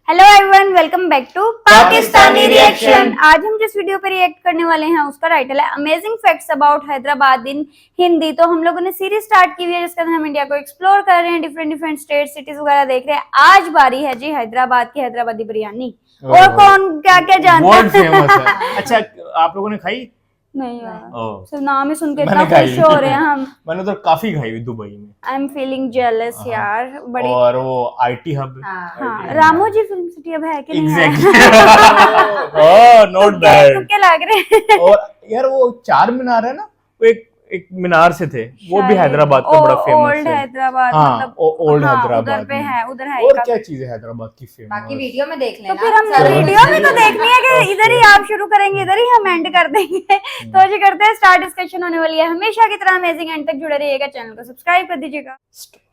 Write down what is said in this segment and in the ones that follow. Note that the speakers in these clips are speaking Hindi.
Hello everyone, welcome back to Pakistani reaction. आज हम जिस वीडियो पे रिएक्ट करने वाले हैं उसका टाइटल है अमेजिंग फैक्ट्स अबाउट हैदराबाद इन हिंदी। तो हम लोगों ने सीरीज स्टार्ट की हुई है जिसके अंदर हम इंडिया को एक्सप्लोर कर रहे हैं, डिफरेंट स्टेट सिटीज वगैरह देख रहे हैं। आज बारी है जी हैदराबाद की हैदराबादी बिरयानी। और कौन क्या क्या जानता है। फेमस है। अच्छा, आप लोगों ने खाई? नहीं यार, ओह। सिर्फ नाम ही सुन के मैंने इतना खुश हो रहे हैं हम। मैंने तो काफी खाई हुई दुबई में। आई एम फीलिंग जेलस यार बड़ी। और वो आईटी हब। हाँ, रामोजी फिल्म सिटी अब है कि नहीं है? एग्जैक्टली। Oh, note that. तुक्के लग रहे हैं। और यार वो चार मीनार है ना, वो एक मीनार से थे, वो भी हैदराबाद का बड़ा फेमस ओल्ड है। हैदराबाद, हाँ, मतलब ओल्ड हाँ, हैदराबाद उधर पे में। है, उधर है। और क्या चीज है हैदराबाद की फेमस? बाकी वीडियो में देख लेना। तो फिर हम वीडियो में तो देखनी है कि इधर ही आप शुरू करेंगे, इधर ही हम एंड कर देंगे। तो जी करते हैं स्टार्ट, डिस्कशन होने वाली है। हमेशा की तरह अमेजिंग एंड तक जुड़े रहिएगा, चैनल को सब्सक्राइब कर दीजिएगा।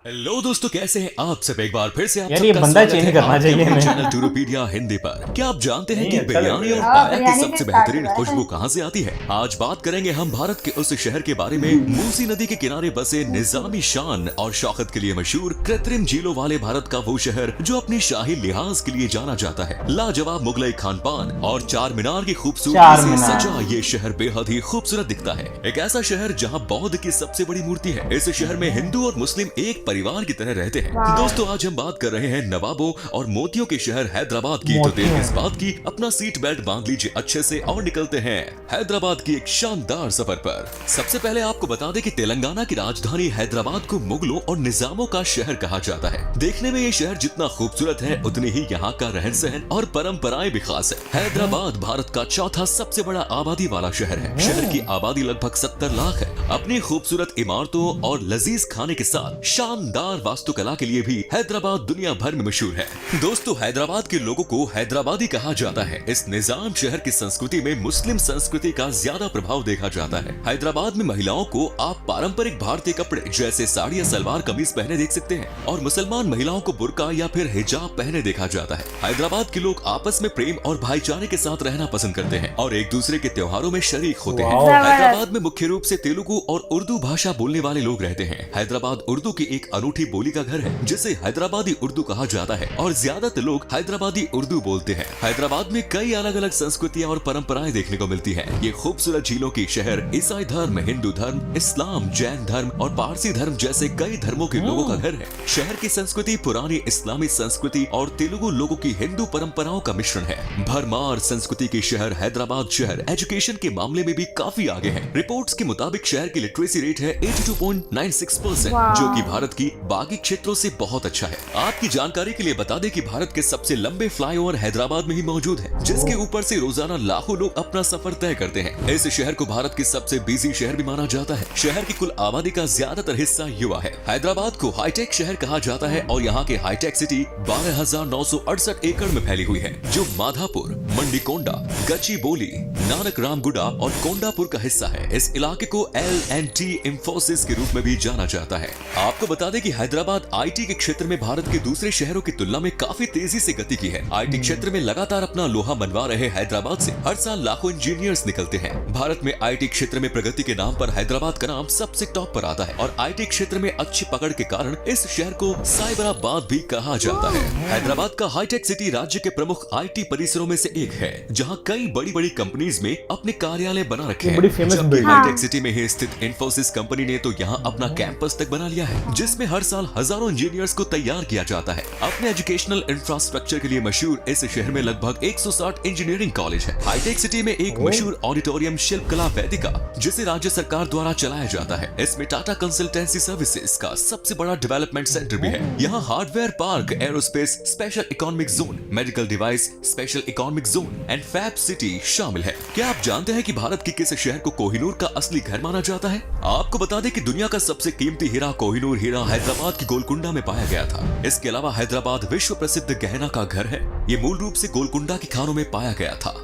हेलो दोस्तों, कैसे हैं आप सब? एक बार फिर से आप यार ये सबका बंदा स्वागत चेंज है करना आपके चाहिए अपने हमें। चैनल टूरोपीडिया हिंदी पर। क्या आप जानते हैं नहीं, कि अच्छा लग बिरयानी रहा और है। पाया की बिरयानी सबसे से बेहतरीन start हुआ है। खुशबू कहां से आती है? आज बात करेंगे हम भारत के उस शहर के बारे में, मूसी नदी के किनारे बसे निजामी शान और शौकत के लिए मशहूर कृत्रिम झीलों वाले भारत का वो शहर जो अपनी शाही लिहाज के लिए जाना जाता है। लाजवाब मुगलई खान पान और चार मीनार की खूबसूरती से सजा ये शहर बेहद ही खूबसूरत दिखता है। एक ऐसा शहर जहाँ बौद्ध की सबसे बड़ी मूर्ति है। इस शहर में हिंदू और मुस्लिम एक परिवार की तरह रहते हैं। दोस्तों, आज हम बात कर रहे हैं नवाबों और मोतियों के शहर हैदराबाद की। तो देर इस बात की, अपना सीट बेल्ट बांध लीजिए अच्छे से और निकलते हैं हैदराबाद की एक शानदार सफर पर। सबसे पहले आपको बता दें कि तेलंगाना की राजधानी हैदराबाद को मुगलों और निजामों का शहर कहा जाता है। देखने में ये शहर जितना खूबसूरत है उतनी ही यहाँ का रहन सहन और परंपराएं भी खास है। हैदराबाद भारत का चौथा सबसे बड़ा आबादी वाला शहर है। शहर की आबादी लगभग 70 लाख है। अपनी खूबसूरत इमारतों और लजीज खाने के साथ शानदार वास्तुकला के लिए भी हैदराबाद दुनिया भर में मशहूर है। दोस्तों, हैदराबाद के लोगों को हैदराबादी कहा जाता है। इस निजाम शहर की संस्कृति में मुस्लिम संस्कृति का ज्यादा प्रभाव देखा जाता है। हैदराबाद में महिलाओं को आप पारंपरिक भारतीय कपड़े जैसे साड़ी या सलवार कमीज पहने देख सकते हैं और मुसलमान महिलाओं को बुर्का या फिर हिजाब पहने देखा जाता है। हैदराबाद के लोग आपस में प्रेम और भाईचारे के साथ रहना पसंद करते हैं और एक दूसरे के त्योहारों में शरीक होते हैं। हैदराबाद में मुख्य रूप से तेलुगु और उर्दू भाषा बोलने वाले लोग रहते हैं। हैदराबाद उर्दू की एक अनूठी बोली का घर है जिसे हैदराबादी उर्दू कहा जाता है और ज्यादातर लोग हैदराबादी उर्दू बोलते हैं। हैदराबाद में कई अलग अलग संस्कृतियां और परंपराएं देखने को मिलती हैं। ये खूबसूरत झीलों की शहर ईसाई धर्म, हिंदू धर्म, इस्लाम, जैन धर्म और पारसी धर्म जैसे कई धर्मों के लोगों का घर है। शहर की संस्कृति पुरानी इस्लामी संस्कृति और तेलुगु लोगों की हिंदू परंपराओं का मिश्रण है। भरमार संस्कृति के शहर हैदराबाद शहर एजुकेशन के मामले में भी काफी आगे है। रिपोर्ट्स के मुताबिक शहर की लिटरेसी रेट है 82.96%, जो कि भारत की बाकी क्षेत्रों से बहुत अच्छा है। आपकी जानकारी के लिए बता दें कि भारत के सबसे लंबे फ्लाईओवर हैदराबाद में ही मौजूद है, जिसके ऊपर से रोजाना लाखों लोग अपना सफर तय करते हैं। इस शहर को भारत की सबसे बिजी शहर भी माना जाता है। शहर की कुल आबादी का ज्यादातर हिस्सा युवा है। हैदराबाद को हाईटेक शहर कहा जाता है और यहाँ के हाईटेक सिटी 12,968 एकड़ में फैली हुई है, जो माधापुर, मंडीकोंडा, गच्चीबोली, नानक रामगुडा और कोंडापुर का हिस्सा है। इस इलाके को L&T इंफोसिस के रूप में भी जाना जाता है। आपको बता दें कि हैदराबाद आईटी के क्षेत्र में भारत के दूसरे शहरों की तुलना में काफी तेजी से गति की है। आईटी क्षेत्र में लगातार अपना लोहा मनवा रहे हैदराबाद से हर साल लाखों इंजीनियर्स निकलते हैं। भारत में आईटी क्षेत्र में प्रगति के नाम पर हैदराबाद का नाम सबसे टॉप पर आता है और आईटी क्षेत्र में अच्छी पकड़ के कारण इस शहर को साइबराबाद भी कहा जाता है। हैदराबाद का हाईटेक सिटी राज्य के प्रमुख आईटी परिसरों में से एक है, जहां कई बड़ी बड़ी कंपनीज में अपने कार्यालय बना रखे हैं। जबकि हाईटेक सिटी में ही स्थित इंफोसिस कंपनी ने तो यहाँ अपना कैंपस तक बना लिया है, जिसमें हर साल हजारों इंजीनियर्स को तैयार किया जाता है। अपने एजुकेशनल इंफ्रास्ट्रक्चर के लिए मशहूर इस शहर में लगभग 160 इंजीनियरिंग कॉलेज है। हाईटेक सिटी में एक मशहूर ऑडिटोरियम शिल्प कला वेदिका, जिसे राज्य सरकार द्वारा चलाया जाता है। इसमें टाटा कंसल्टेंसी सर्विसेज का सबसे बड़ा डेवलपमेंट सेंटर भी है। यहाँ hardware park, aerospace, special economic zone, medical device, special economic zone and fab city शामिल है। क्या आप जानते हैं कि भारत के किस शहर को कोहिनूर का असली घर माना जाता है? आपको बता दें कि दुनिया का सबसे कीमती हीरा कोहिनूर हीरा हैदराबाद की गोलकुंडा में पाया गया था। इसके अलावा हैदराबाद विश्व प्रसिद्ध गहना का घर है। ये मूल रूप से गोलकुंडा की खानों में पाया गया था।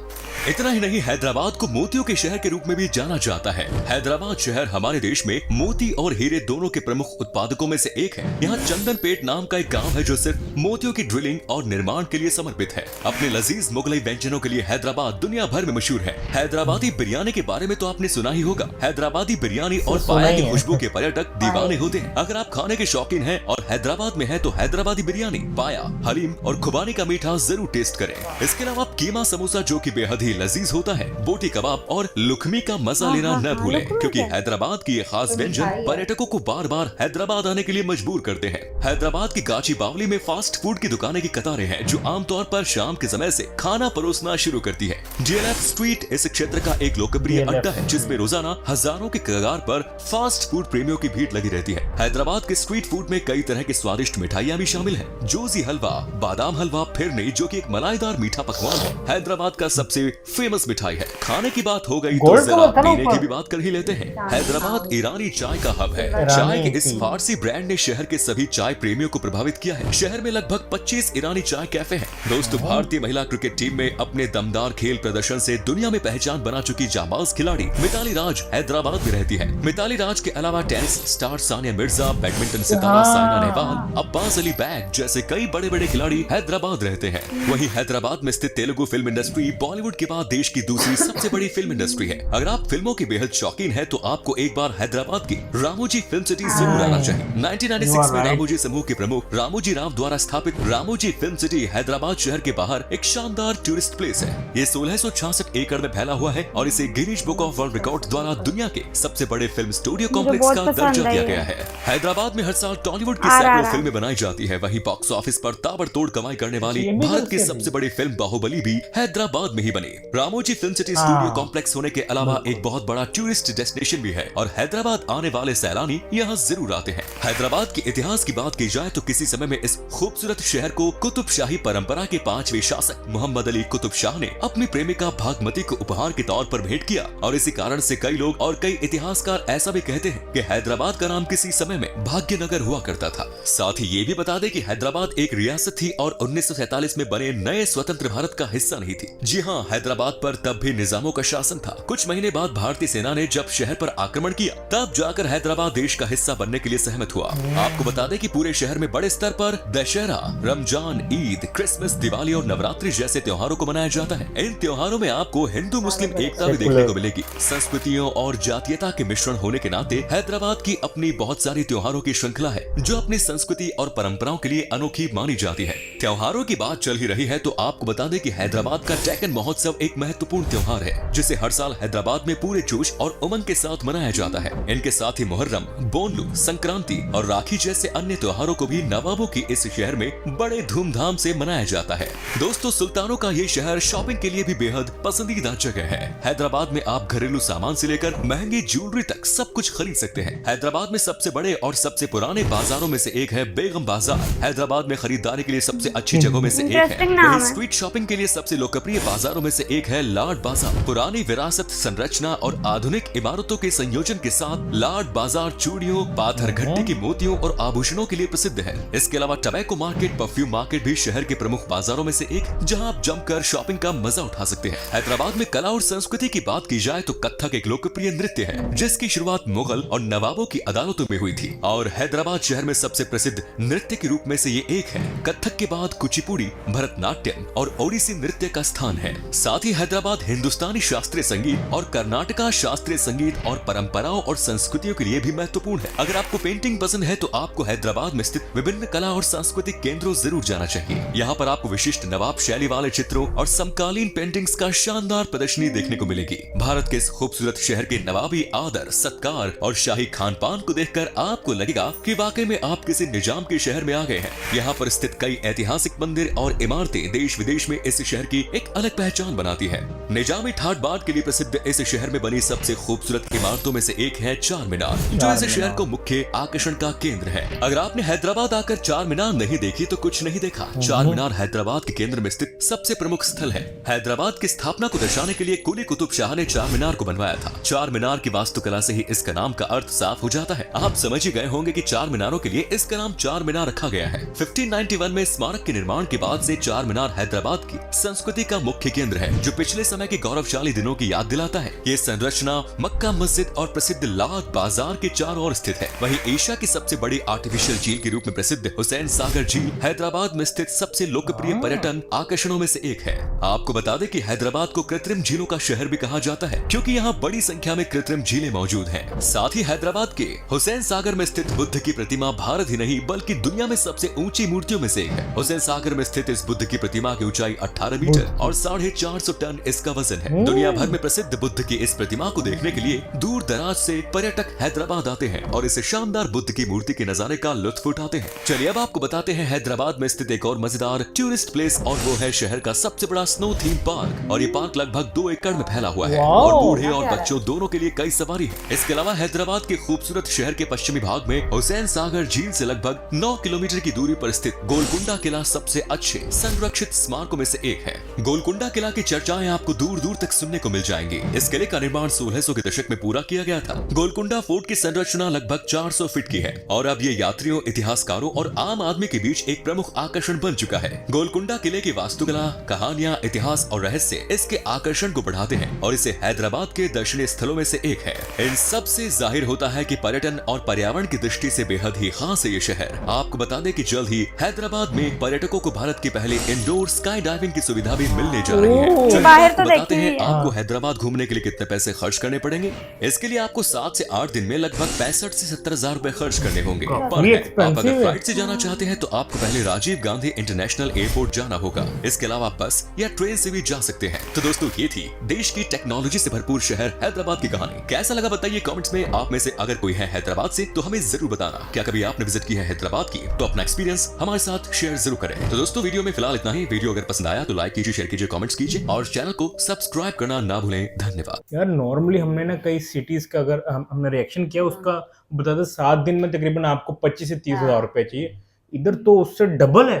इतना ही नहीं, हैदराबाद को मोतियों के शहर के रूप में भी जाना जाता है। हैदराबाद शहर हमारे देश में मोती और हीरे दोनों के प्रमुख उत्पादकों में से एक है। यहाँ चंदनपेट नाम का एक गांव है जो सिर्फ मोतियों की ड्रिलिंग और निर्माण के लिए समर्पित है। अपने लजीज मुगलई व्यंजनों के लिए हैदराबाद दुनिया भर में मशहूर है। हैदराबादी बिरयानी के बारे में तो आपने सुना ही होगा। हैदराबादी बिरयानी और पाया की खुशबू के पर्यटक दीवाने होते हैं। अगर आप खाने के शौकीन हैं और हैदराबाद में हैं तो हैदराबादी बिरयानी, पाया, हलीम और खुबानी का मीठा जरूर टेस्ट करें। इसके अलावा कीमा समोसा जो कि बेहद ही लजीज होता है, बोटी कबाब और लुखमी का मजा लेना न भूलें, क्योंकि हैदराबाद की ये खास व्यंजन पर्यटकों को बार बार हैदराबाद आने के लिए मजबूर करते हैं। हैदराबाद की गाची बावली में फास्ट फूड की दुकानें की कतारें हैं जो आमतौर पर शाम के समय से खाना परोसना शुरू करती है। DLF स्ट्रीट इस क्षेत्र का एक लोकप्रिय अड्डा है जिसमें रोजाना हजारों के कगार पर फास्ट फूड प्रेमियों की भीड़ लगी रहती है। हैदराबाद के स्ट्रीट फूड में कई तरह की स्वादिष्ट मिठाइयाँ भी शामिल हैं। जोजी हलवा, बादाम हलवा, फिरनी जो कि एक मलाईदार मीठा पकवान है, हैदराबाद का सबसे फेमस मिठाई है। खाने की बात हो गई तो जरा पीने की भी बात कर ही लेते हैं। हैदराबाद ईरानी चाय का हब है। चाय के इस फारसी ब्रांड ने शहर के सभी चाय प्रेमियों को प्रभावित किया है। शहर में लगभग 25 ईरानी चाय कैफे हैं। दोस्तों, भारतीय महिला क्रिकेट टीम में अपने दमदार खेल प्रदर्शन से दुनिया में पहचान बना चुकी जांबाज खिलाड़ी मिताली राज हैदराबाद में रहती है। मिताली राज के अलावा tennis star Sania Mirza, badminton सितारा साइना नेहवाल, अब्बास अली बैग जैसे कई बड़े बड़े खिलाड़ी हैदराबाद रहते हैं। वहीं हैदराबाद में स्थित तेलुगु फिल्म इंडस्ट्री बॉलीवुड के बाद देश की दूसरी सबसे बड़ी फिल्म इंडस्ट्री है। अगर आप फिल्मों के बेहद शौकीन हैं तो आपको एक बार हैदराबाद की रामोजी फिल्म सिटी जरूर आना चाहिए। 1996 में रामोजी समूह के प्रमुख रामोजी राव द्वारा स्थापित रामोजी फिल्म सिटी हैदराबाद शहर के बाहर एक शानदार टूरिस्ट प्लेस है। ये 1666 एकड़ में फैला हुआ है और इसे Guinness book of world record द्वारा दुनिया के सबसे बड़े फिल्म स्टूडियो कॉम्प्लेक्स का दर्जा दिया गया है। हैदराबाद में हर साल टॉलीवुड की सैकड़ों फिल्में बनाई जाती है। वहीं बॉक्स ऑफिस पर ताबड़तोड़ कमाई करने वाली भारत की सबसे बड़ी फिल्म बाहुबली भी हैदराबाद में ही बनी। Ramoji film city studio complex होने के अलावा एक बहुत बड़ा टूरिस्ट डेस्टिनेशन भी है और हैदराबाद आने वाले सैलानी यहाँ जरूर आते हैं। हैदराबाद के इतिहास की बात की जाए तो किसी समय में इस खूबसूरत शहर को कुतुब शाही परंपरा के 5वें शासक मोहम्मद अली कुतुब शाह ने अपनी प्रेमिका भागमती को उपहार के तौर पर भेंट किया और इसी कारण से कई लोग और कई इतिहासकार ऐसा भी कहते हैं कि हैदराबाद का नाम किसी समय में भाग्यनगर हुआ करता था। साथ ही ये भी बता दें कि हैदराबाद एक रियासत थी और 1947 में बने नए स्वतंत्र भारत का हिस्सा नहीं थी। जी हाँ, हैदराबाद पर तब भी निजामों का शासन था। कुछ महीने बाद भारतीय सेना ने जब शहर पर आक्रमण किया तब जाकर हैदराबाद देश का हिस्सा बनने के लिए सहमत हुआ। आपको बता दें कि पूरे शहर में बड़े स्तर पर दशहरा, रमजान, ईद, क्रिसमस, दिवाली और नवरात्रि जैसे त्योहारों को मनाया जाता है। इन त्योहारों में आपको हिंदू मुस्लिम एकता भी देखने को मिलेगी। संस्कृतियों और जातीयता के मिश्रण होने के नाते हैदराबाद की अपनी बहुत सारी त्योहारों की श्रृंखला है जो अपनी संस्कृति और परंपराओं के लिए अनोखी मानी जाती है। त्योहारों की बात चल ही रही है तो आपको बता दें कि हैदराबाद का डेक्कन महोत्सव एक महत्वपूर्ण त्योहार है जिसे हर साल हैदराबाद में पूरे जोश और उमंग के साथ मनाया जाता है। इनके साथ ही मुहर्रम, बोनलू, संक्रांति और राखी जैसे अन्य त्योहारों को भी नवाबों की इस शहर में बड़े धूमधाम से मनाया जाता है। दोस्तों, सुल्तानों का ये शहर शॉपिंग के लिए भी बेहद पसंदीदा जगह है। हैदराबाद में आप घरेलू सामान से लेकर महंगी ज्वेलरी तक सब कुछ खरीद सकते हैं। हैदराबाद में सबसे बड़े और सबसे पुराने बाजारों में से एक है बेगम बाजार। हैदराबाद में खरीदारी के लिए सबसे अच्छी जगहों में से एक है। वहीं स्ट्रीट शॉपिंग के लिए सबसे लोकप्रिय बाजारों में से एक है लाड बाजार। पुरानी विरासत, संरचना और आधुनिक इमारतों के संयोजन के साथ लाड बाजार चूड़ियों, पाथर घट्टी की मोतियों और आभूषणों के लिए प्रसिद्ध है। इसके अलावा टबैको मार्केट, परफ्यूम मार्केट भी शहर के प्रमुख बाजारों में से एक जहां आप जमकर शॉपिंग का मजा उठा सकते हैं। हैदराबाद में कला और संस्कृति की बात की जाए तो कथक एक लोकप्रिय नृत्य है जिसकी शुरुआत मुगल और नवाबों की अदालतों में हुई थी और हैदराबाद शहर में सबसे प्रसिद्ध नृत्य के रूप में से ये एक है। कथक के बाद कुचिपुड़ी, भरतनाट्यम और ओडिसी नृत्य का स्थान है। साथ ही हैदराबाद हिंदुस्तानी शास्त्रीय संगीत और कर्नाटका शास्त्रीय संगीत और परंपराओं और संस्कृतियों के लिए भी महत्वपूर्ण है। अगर आपको पेंटिंग पसंद है तो आपको हैदराबाद में स्थित विभिन्न कला और सांस्कृतिक केंद्रों जरूर जाना चाहिए। यहाँ पर आपको विशिष्ट नवाब शैली वाले चित्रों और समकालीन पेंटिंग्स का शानदार प्रदर्शनी देखने को मिलेगी। भारत के इस खूबसूरत शहर के नवाबी आदर, सत्कार और शाही खान पान को देखकर आपको लगेगा कि वाकई में आप किसी निजाम के शहर में आ गए हैं। यहाँ पर स्थित कई ऐतिहासिक मंदिर और इमारतें देश विदेश में इस शहर की एक अलग पहचान बनाती है। निजामी ठाट बाट के लिए प्रसिद्ध इस शहर में बनी सबसे खूबसूरत इमारतों में से एक है चार मीनार, जो इस शहर को मुख्य आकर्षण का केंद्र है। अगर आपने हैदराबाद आकर चार मीनार नहीं देखी तो कुछ नहीं देखा। चार मीनार हैदराबाद के केंद्र में स्थित सबसे प्रमुख स्थल है। हैदराबाद की स्थापना को दर्शाने के लिए कुली कुतुब शाह ने चार मीनार को बनवाया था। चार मीनार की वास्तुकला से ही इसका नाम का अर्थ साफ हो जाता है। आप समझ ही गए होंगे कि चार मीनारों के लिए इसका नाम चार मीनार रखा गया है। 1591 में स्मारक के निर्माण के बाद से चार मीनार हैदराबाद की संस्कृति का मुख्य केंद्र है। जो पिछले समय के गौरवशाली दिनों की याद दिलाता है। ये संरचना मक्का मस्जिद और प्रसिद्ध लाट बाजार के चारों ओर स्थित है। वहीं एशिया की सबसे बड़ी आर्टिफिशियल झील के रूप में प्रसिद्ध हुसैन सागर झील हैदराबाद में स्थित सबसे लोकप्रिय पर्यटन आकर्षणों में से एक है। आपको बता दें कि हैदराबाद को कृत्रिम झीलों का शहर भी कहा जाता है, क्योंकि यहाँ बड़ी संख्या में कृत्रिम झीलें मौजूद हैं। साथ ही हैदराबाद के हुसैन सागर में स्थित बुद्ध की प्रतिमा भारत ही नहीं बल्कि दुनिया में सबसे ऊंची मूर्तियों में से एक है। हुसैन सागर में स्थित इस बुद्ध की प्रतिमा की ऊंचाई 18 मीटर और 450 टन इसका वजन है। दुनिया भर में प्रसिद्ध बुद्ध की इस प्रतिमा को देखने के लिए दूर दराज से पर्यटक हैदराबाद आते हैं और इस शानदार बुद्ध की मूर्ति के नजारे का लुत्फ उठाते हैं। चलिए अब आपको बताते हैं हैदराबाद में स्थित एक और मजेदार टूरिस्ट प्लेस, और वो है शहर का सबसे बड़ा स्नो थीम पार्क। और ये पार्क लगभग 2 एकड़ में फैला हुआ है और बूढ़े और बच्चों दोनों के लिए कई सवारी है। इसके अलावा हैदराबाद के खूबसूरत शहर के पश्चिमी भाग में हुसैन सागर झील से लगभग 9 किलोमीटर की दूरी पर स्थित गोलकुंडा किला सबसे अच्छे संरक्षित स्मारकों में से एक है। गोलकुंडा किला की चर्चाएं आपको दूर दूर तक सुनने को मिल जाएंगी। इस किले का निर्माण 1600 के दशक में पूरा किया गया था। गोलकुंडा फोर्ट की संरचना लगभग 400 फीट की है और अब ये यात्रियों, इतिहासकारों और आम आदमी के बीच एक प्रमुख आकर्षण बन चुका है। गोलकुंडा किले की वास्तुकला, कहानियां, इतिहास और रहस्य इसके आकर्षण को बढ़ाते हैं और इसे हैदराबाद के दर्शनीय स्थलों में से एक है। इन सब से जाहिर होता है कि पर्यटन और पर्यावरण की दृष्टि से बेहद ही खास है ये शहर। आपको बता दें कि जल्द ही हैदराबाद में पर्यटकों को भारत के पहले इंडोर स्काई डाइविंग की सुविधा भी मिलने जा रही है। चलिए बाहर आपको तो बताते देखी हैं है। आपको हैदराबाद घूमने के लिए कितने पैसे खर्च करने पड़ेंगे। इसके लिए आपको 7 से 8 दिन में लगभग 65 से 70 हजार रूपए खर्च करने होंगे। पर आप अगर फ्लाइट से जाना चाहते हैं तो आपको पहले राजीव गांधी इंटरनेशनल एयरपोर्ट जाना होगा। इसके अलावा बस या ट्रेन से भी जा सकते हैं। तो दोस्तों ये थी देश की टेक्नोलॉजी से भरपूर शहर हैदराबाद की कहानी। कैसा लगा बताइए कमेंट्स में। आप में से अगर कोई है हैदराबाद से तो हमें जरूर बताना। क्या कभी आपने विजिट की है हैदराबाद की तो अपना एक्सपीरियंस हमारे साथ शेयर जरूर करें। तो दोस्तों वीडियो में फिलहाल इतना ही। वीडियो अगर पसंद आया तो लाइक कीजिए, शेयर कीजिए, कमेंट्स कीजिए और चैनल को सब्सक्राइब करना ना भूलें। धन्यवाद। यार नॉर्मली हमने ना कई सिटीज का अगर हमने रिएक्शन किया उसका बताते 7 दिन में तकरीबन आपको 25 से 30 हजार रुपए चाहिए। इधर तो उससे डबल है।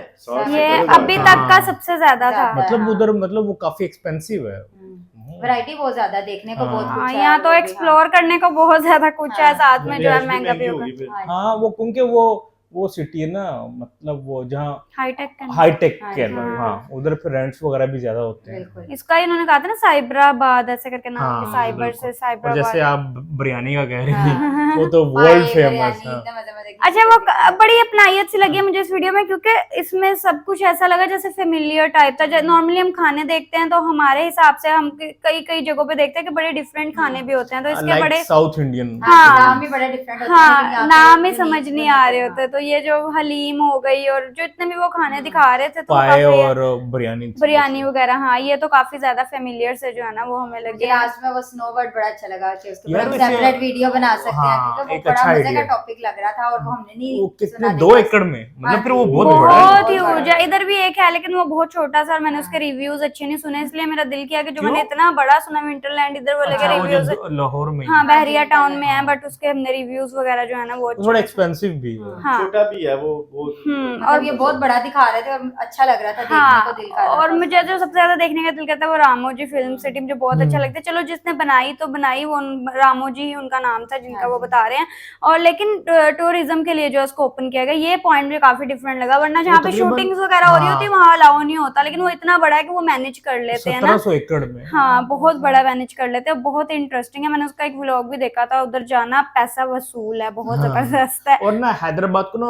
ये अभी तक का सबसे ज्यादा था। मतलब उधर मतलब वो काफी एक्सपेंसिव है। वैरायटी बहुत ज्यादा देखने को बहुत कुछ है। यहाँ तो एक्सप्लोर करने को बहुत ज्यादा कुछ है, साथ में जो है महंगा भी होगा। हाँ वो क्योंकि वो सिटी है ना, मतलब वो जहाँ हाईटेक के हाँ उधर फिर रेंट्स वगैरह भी ज्यादा होते हैं। इसका इन्होंने कहा था ना साइबराबाद ऐसे करके नाम, हाँ, साइबर से और साइबराबाद। जैसे आप बिरयानी का कह रही थी वो तो वर्ल्ड फेमस है। अच्छा वो बड़ी अपनायत सी लगी है मुझे इस वीडियो में, क्योंकि इसमें सब कुछ ऐसा लगा जैसे फेमिलियर टाइप था। नॉर्मली हम खाने देखते हैं तो हमारे हिसाब से हम कई कई जगहों पे देखते हैं कि बड़े डिफरेंट खाने भी होते हैं, तो इसके बड़े साउथ इंडियन नाम भी बड़े डिफरेंट होते हैं। हाँ नाम ही समझ नहीं आ रहे होते। तो ये जो हलीम हो गई और जो इतने भी वो खाने दिखा रहे थे तो पाए और बिरयानी वगैरह, हाँ ये तो काफी ज्यादा फेमिलियर से जो है ना वो हमें लगे। लास्ट में वो स्नोबर्ड बड़ा अच्छा लगा कि उसके यार ऊपर वैसे- सेपरेट वीडियो बना सकते हैं, हाँ, क्योंकि वो एक बड़ा अच्छा मजे का idea। टॉपिक लग रहा था और वो हमने नहीं वो कितने सुना 2 देखा। एकड़ में मतलब फिर वो हाँ, बहुत बड़ा है। बहुत ही बड़ा ऊर्जा। इधर भी एक है लेकिन वो बहुत छोटा सा और मैंने उसके रिव्यूज अच्छे नहीं सुने, इसलिए मेरा दिल किया कि जो मैंने इतना बड़ा सुना विंटरलैंड इधर वो लगे अच्छा, वो रिव्यूज। जो लाहौर में हाँ बहरिया टाउन में है, बट उसके हमने रिव्यूज वगैरह जो है ना वो थोड़ा एक्सपेंसिव भी है। हाँ छोटा भी है वो और ये बहुत बड़ा दिखा रहे थे और अच्छा लग रहा था देखने हाँ को, दिल कर रहा और था। मुझे जो सबसे ज्यादा देखने का दिल करता है वो रामोजी फिल्म सिटी, मुझे बहुत अच्छा लगता है। चलो जिसने बनाई तो बनाई, वो रामोजी ही उनका नाम था जिनका वो बता रहे हैं। और लेकिन टूरिज्म के लिए जो उसको ओपन किया गया ये पॉइंट मुझे काफी डिफरेंट लगा, वरना जहाँ पे शूटिंग्स वगैरह हो रही होती है वहाँ अलाउ नहीं होता, लेकिन वो इतना बड़ा है कि वो मैनेज कर लेते हैं ना। 1700 एकड़ में हाँ बहुत बड़ा मैनेज कर लेते हैं, बहुत इंटरेस्टिंग है। मैंने उसका एक व्लॉग भी देखा था, उधर जाना पैसा वसूल है, बहुत जबरदस्त है। और ना हैदराबाद को ना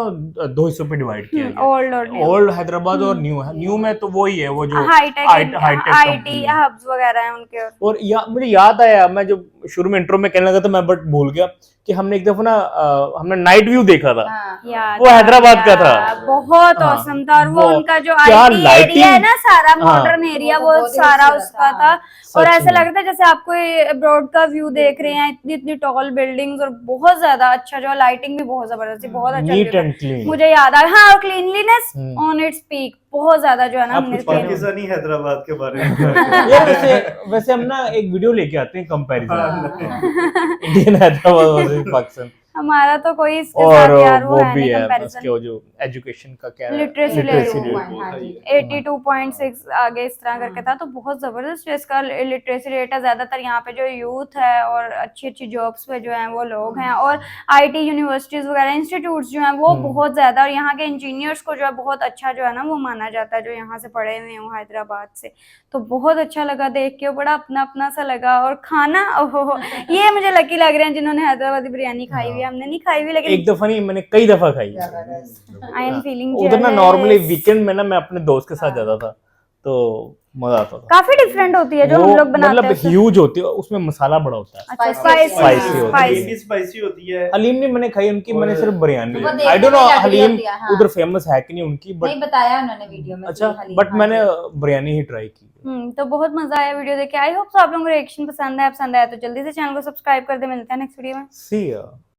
2 हिस्सों पे डिवाइड किया गया। ओल्ड और ओल्ड हैदराबाद और न्यू में तो वही है वो जो हाईटेक हाईटेक आईटी हब्स वगैरह हैं उनके। और मुझे याद आया, मैं जो शुरू में इंट्रो में कहने लगा था मैं बट भूल गया कि हमने एक दफा ना हमने नाइट व्यू देखा था। हाँ। वो हैदराबाद का था। बहुत हाँ, औसम था। और वो उनका जो क्या आईटी lighting- एरिया है ना सारा हाँ, मॉडर्न एरिया, वो वो बहुत ही सारा खूबसूरत उसका था। था। और सच ऐसा में। लगता है जैसे आपको अब्रॉड का व्यू देख रहे हैं, इतनी इतनी टॉल बिल्डिंग्स और बहुत ज्यादा अच्छा, जो लाइटिंग भी बहुत जबरदस्त थी, बहुत अच्छा नीट view था। And clean. मुझे याद आ हाँ, और क्लीनलीनेस ऑन इट्स पीक बहुत ज्यादा जो है ना आप हमने कुछ पाकिस्तानी हैदराबाद के बारे में यार वैसे हम ना एक वीडियो लेके आते हैं comparison Indian Hyderabad versus Pakistan. हमारा तो कोई इसके साथ और यार वो है भी नहीं है कंपैरिजन। उसके वो जो एजुकेशन का क्या है, लिटरेसी literacy रेट rate। हाँ जी। 82.6 आगे इस तरह करके था, तो बहुत जबरदस्त जो इसका लिटरेसी रेट है। ज्यादातर यहाँ पे जो यूथ है और अच्छी अच्छी जॉब्स पे जो है वो लोग हैं, और आईटी यूनिवर्सिटीज वगैरह इंस्टीट्यूट्स जो हैं वो बहुत ज्यादा, और यहाँ के इंजीनियर्स को जो है बहुत अच्छा जो है ना वो माना जाता है, जो यहाँ से पढ़े हुए हैं हैदराबाद से। तो बहुत अच्छा लगा देख के, बड़ा अपना अपना सा लगा। और खाना ओहो, ये मुझे लकी लग रहे हैं जिन्होंने हैदराबादी बिरयानी खाई हुई है, हमने नहीं खाई हुई, एक लेकिन दफा नहीं, मैंने कई दफा खाई। आई एम फीलिंग उधर ना नॉर्मली वीकेंड में ना मैं अपने दोस्त के साथ जाता था, तो मजा आता था। काफी डिफरेंट होती है जो वो हम लोग बनाते मतलब हैं उससे। ह्यूज होती है, उसमें मसाला बड़ा होता है। अच्छा, Spicy स्पाइसी होती है। स्पाइसी भी स्पाइसी होती है। हलीम नहीं मैंने खाई उनकी, मैंने सिर्फ बिरयानी। वो देखने आई डोंट नो में लग रही हलीम होती है, हाँ। उधर फेमस है कि नहीं उनकी, बट नहीं बताया उन्होंने वीडियो में। अच्छा, कि हलीम, बट हाँ मैंने जी। बिरयानी ही ट्राई की। तो बहुत मजा आया वीडियो देख के। आई होप आप लोगों को रिएक्शन पसंद आया तो जल्दी से चैनल को सब्सक्राइब कर दे। मिलते हैं नेक्स्ट वीडियो में। सी या